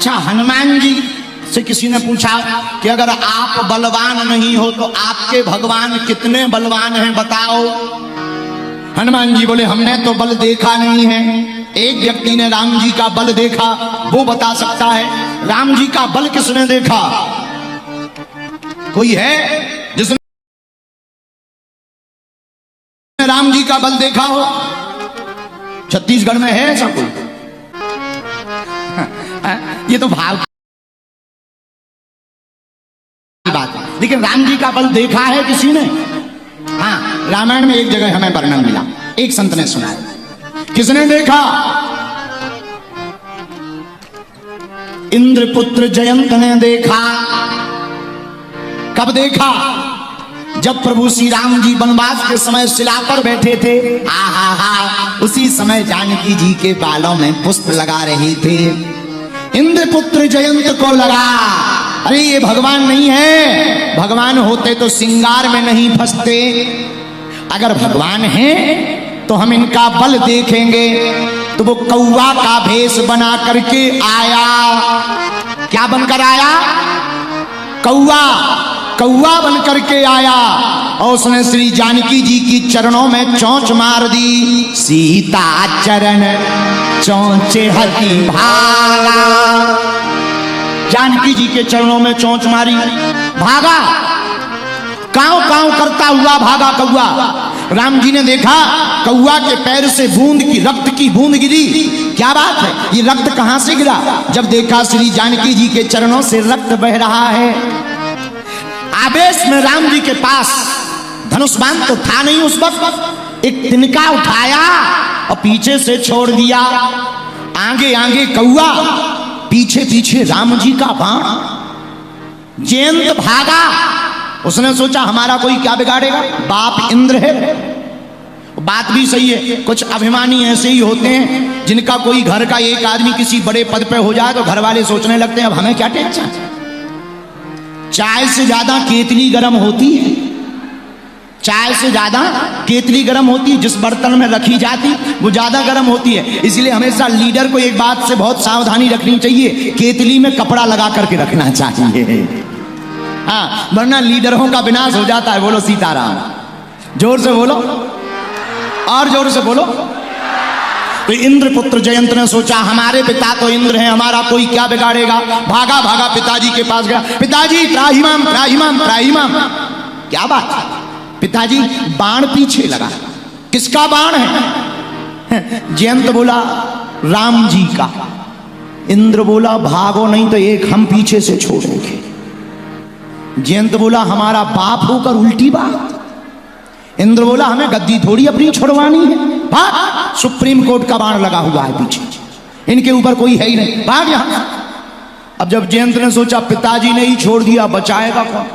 अच्छा, हनुमान जी से किसी ने पूछा कि अगर आप बलवान नहीं हो तो आपके भगवान कितने बलवान हैं बताओ। हनुमान जी बोले हमने तो बल देखा नहीं है। एक व्यक्ति ने राम जी का बल देखा, वो बता सकता है। राम जी का बल किसने देखा? कोई है जिसने राम जी का बल देखा हो? छत्तीसगढ़ में है ऐसा कोई? ये तो भाव की बात है, लेकिन राम जी का बल देखा है किसी ने? हाँ, रामायण में एक जगह हमें वर्णन मिला, एक संत ने सुनाया। किसने देखा? इंद्रपुत्र जयंत ने देखा। कब देखा? जब प्रभु श्री राम जी वनवास के समय शिला पर बैठे थे। उसी समय जानकी जी के बालों में पुष्प लगा रहे थे। इंद्रपुत्र जयंत को लगा अरे ये भगवान नहीं है, भगवान होते तो सिंगार में नहीं फंसते। अगर भगवान हैं तो हम इनका बल देखेंगे। तो वो कौवा का भेष बना करके आया। क्या बनकर आया? कौवा, कौवा बन करके आया और उसने श्री जानकी जी की चरणों में चोंच मार दी। सीता चरण चोंचे हति भागा। जानकी जी के चरणों में चोंच मारी, भागा। कांव कांव करता हुआ भागा कौवा। राम जी ने देखा कौवा के पैर से बूंद की, रक्त की बूंद गिरी। क्या बात है, ये रक्त कहां से गिरा? जब देखा श्री जानकी जी के चरणों से रक्त बह रहा है। आवेश में राम जी के पास धनुष बाण तो था नहीं उस वक्त, एक तिनका उठाया और पीछे से छोड़ दिया। आगे आगे कौवा, पीछे पीछे राम जी का बाण। जयंत भागा। उसने सोचा हमारा कोई क्या बिगाड़ेगा, बाप इंद्र है। बात भी सही है, कुछ अभिमानी ऐसे ही होते हैं जिनका कोई घर का एक आदमी किसी बड़े पद पे हो जाए तो घर वाले सोचने लगते हैं अब हमें क्या टेंशन। चाय से ज्यादा केतली गर्म होती है, चाय से ज्यादा केतली गर्म होती है। जिस बर्तन में रखी जाती वो ज्यादा गर्म होती है। इसलिए हमेशा लीडर को एक बात से बहुत सावधानी रखनी चाहिए, केतली में कपड़ा लगा करके रखना चाहिए। हाँ, वरना लीडरों का विनाश हो जाता है। बोलो सीताराम। जोर से बोलो, और जोर से बोलो। तो इंद्रपुत्र जयंत ने सोचा हमारे पिता तो इंद्र हैं, हमारा कोई क्या बिगाड़ेगा। भागा भागा पिताजी के पास गया। पिताजी त्राहिमाम त्राहिमाम त्राहिमाम। क्या बात है? पिताजी बाण पीछे लगा। किसका बाण है? जयंत बोला राम जी का। इंद्र बोला भागो नहीं तो एक हम पीछे से छोड़ेंगे। जयंत बोला हमारा बाप होकर उल्टी बात। इंद्र बोला हमें गद्दी थोड़ी अपनी छुड़वानी है, भाग। सुप्रीम कोर्ट का बाण लगा हुआ है पीछे, इनके ऊपर कोई है ही नहीं, भाग यहां। अब जब जयंत ने सोचा पिताजी ने ही छोड़ दिया, बचाएगा कौन?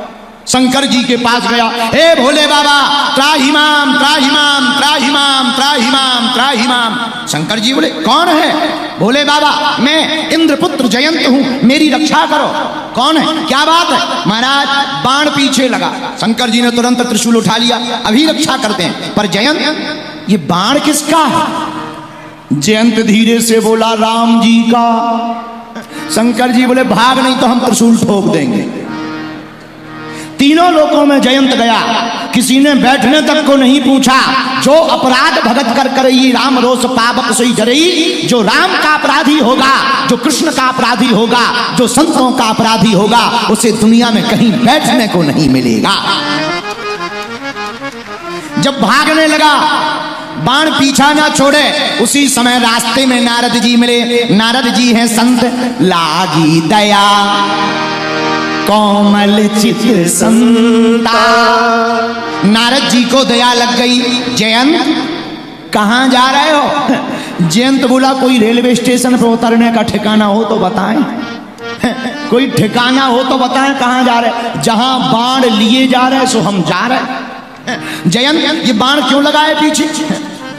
शंकर जी के पास गया। हे भोले बाबा त्राहिमाम त्राहिमाम त्राहिमाम त्राहिमाम त्राहिमाम। शंकर जी बोले कौन है? भोले बाबा मैं इंद्रपुत्र जयंत हूं, मेरी रक्षा करो। कौन है? क्या बात है? महाराज बाण पीछे लगा। शंकर जी ने तुरंत त्रिशूल उठा लिया, अभी रक्षा करते हैं। पर जयंत ये बाण किसका है? जयंत धीरे से बोला राम जी का। शंकर जी बोले भाग नहीं तो हम त्रिशूल ठोक देंगे। तीनों लोकों में जयंत गया, किसी ने बैठने तक को नहीं पूछा। जो अपराध भगत कर करई राम रोष पावक सोई जरई। जो राम का अपराधी होगा, जो कृष्ण का अपराधी होगा, जो संतों का अपराधी होगा, उसे दुनिया में कहीं बैठने को नहीं मिलेगा। जब भागने लगा, बाण पीछा ना छोड़े, उसी समय रास्ते में नारद जी मिले। नारद जी हैं संत, लागी दया कोमल चित संता। नारद जी को दया लग गई। जयंत कहां जा रहे हो? जयंत बोला कोई रेलवे स्टेशन पर उतरने का ठिकाना हो तो बताएं। कोई ठिकाना हो तो बताएं कहां जा रहे? जहां बाण लिए जा रहे सो हम जा रहे। जयंत ये बाण क्यों लगाए पीछे?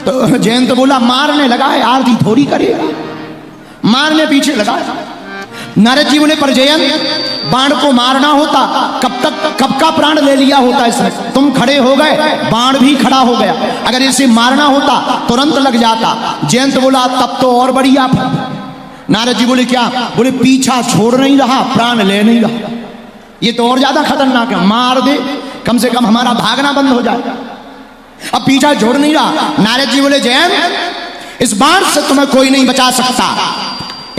तो जयंत बोला मारने लगा है, आरती थोड़ी करेगा, मारने पीछे लगा। नारद जी बोले पर जयंत बाण को मारना होता कब का प्राण ले लिया होता इसने। तुम खड़े हो गए, बाण भी खड़ा हो गया। अगर इसे मारना होता तुरंत लग जाता। जयंत बोला तब तो और बढ़िया। नारद जी बोले क्या? बोले पीछा छोड़ नहीं रहा, प्राण ले नहीं रहा। ये तो और ज्यादा खतरनाक है, मार दे कम से कम हमारा भागना बंद हो जाए, अब पीछा छोड़ नहीं रहा। नारद जी बोले जयंत इस बार से तुम्हें कोई नहीं बचा सकता,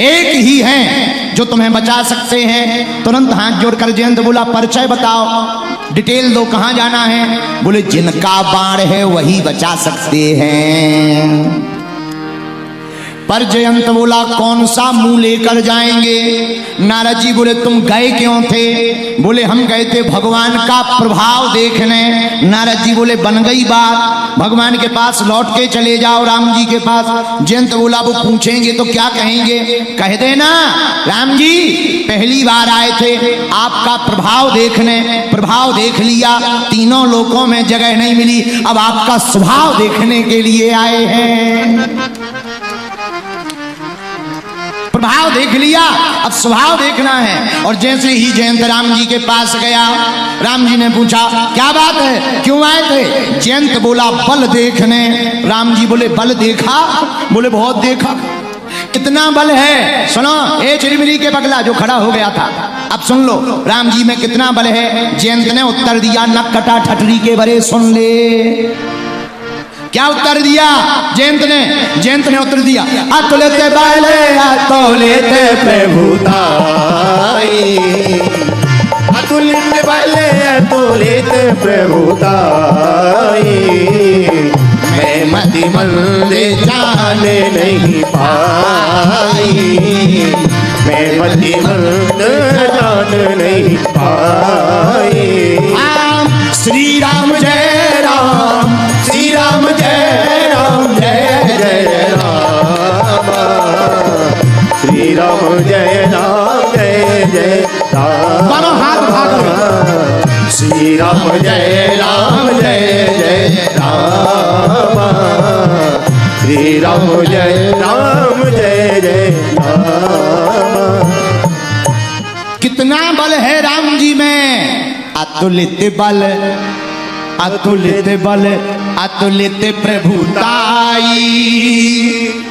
एक ही है जो तुम्हें बचा सकते हैं। तुरंत हाथ जोड़कर जयंत बोला परिचय बताओ, डिटेल दो, कहां जाना है? बोले जिनका बाण है वही बचा सकते हैं। पर जयंत बोला कौन सा मुंह लेकर जाएंगे? नारद जी बोले तुम गए क्यों थे? बोले हम गए थे भगवान का प्रभाव देखने। नारद जी बोले बन गई बात, भगवान के पास लौट के चले जाओ, राम जी के पास। जयंत बोला वो पूछेंगे तो क्या कहेंगे? कह देना राम जी पहली बार आए थे आपका प्रभाव देखने, प्रभाव देख लिया, तीनों लोकों में जगह नहीं मिली, अब आपका स्वभाव देखने के लिए आए हैं। प्रभाव देख लिया, अब स्वभाव देखना है। और जैसे ही जयंत राम जी के पास गया, राम जी ने पूछा क्या बात है, क्यों आए थे? जयंत बोला बल देखने। राम जी बोले बल देखा? बोले बहुत देखा। कितना बल है सुनो, ए चिरमिरी के पगला जो खड़ा हो गया था, अब सुन लो राम जी में कितना बल है। जयंत ने उत्तर दिया नक कटा ठटरी के बरे सुन ले। क्या उत्तर दिया जयंत ने? जयंत ने उत्तर दिया अतुलित बल अतुलित प्रभुताई, अतुलित बल अतुलित प्रभुताई, मैं मति मंद जान नहीं पाई, मैं मति मंद जान नहीं पाई। श्री राम जय राम, श्री राम जय राम, जय जय राम, श्री राम जय राम, जय जय राम। दोनों हाथ उठाकर श्री राम जय राम, जय जय राम, श्री राम जय राम, जय जय राम। कितना बल है राम जी में? अतुलित बल अतुलित बल अतुलित प्रभुताई,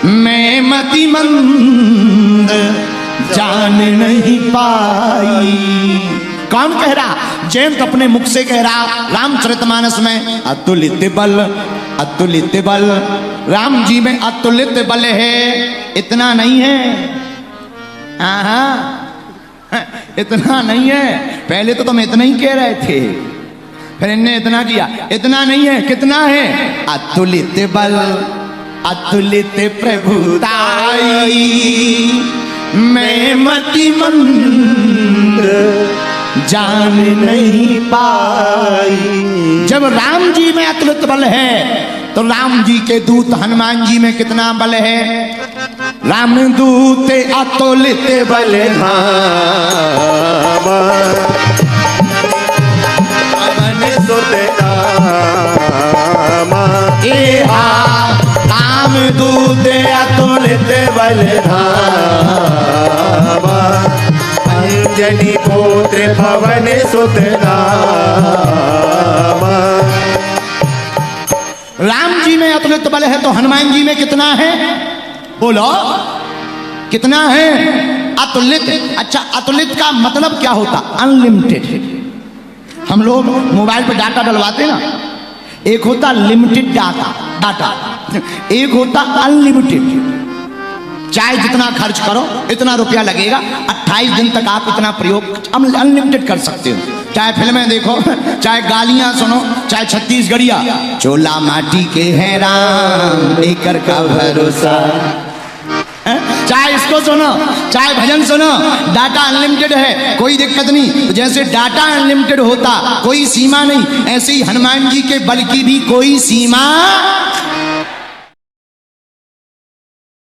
मैं मति मंद जान नहीं पाई। कौन कह रहा? जयंत अपने मुख से कह रहा रामचरितमानस में अतुलित बल अतुलित बल। राम जी में अतुलित बल है, इतना नहीं है। हाँ इतना नहीं है, पहले तो तुम इतना ही कह रहे थे, फिर इनने इतना किया, इतना नहीं है, कितना है? अतुलित बल अतुलित प्रभुताई, मैं मति मंद जान नहीं पाई। जब राम जी में अतुलित बल है तो राम जी के दूत हनुमान जी में कितना बल है? राम दूत अतुलित बल धाम, पवन सुत राम, राम दूत अतुलित बल धाम, अंजनी पुत्र पवन सुत राम। राम जी में अतुलित बल है तो हनुमान जी में कितना है? बोलो कितना है? अतुलित। अच्छा अतुलित का मतलब क्या होता? अनलिमिटेड। हम लोग मोबाइल पे डाटा डलवाते ना, एक होता लिमिटेड डाटा, एक होता अनलिमिटेड। चाहे जितना खर्च करो इतना रुपया लगेगा, 28 दिन तक आप इतना प्रयोग अनलिमिटेड कर सकते हो। चाहे फिल्में देखो, चाहे गालियां सुनो, चाहे छत्तीसगढ़िया चोला माटी के हैं राम लेकर का भरोसा, चाहे इसको सुनो चाहे भजन सुनो, डाटा अनलिमिटेड है, कोई दिक्कत नहीं। जैसे डाटा अनलिमिटेड होता, कोई सीमा नहीं, ऐसे ही हनुमान जी के बल की भी कोई सीमा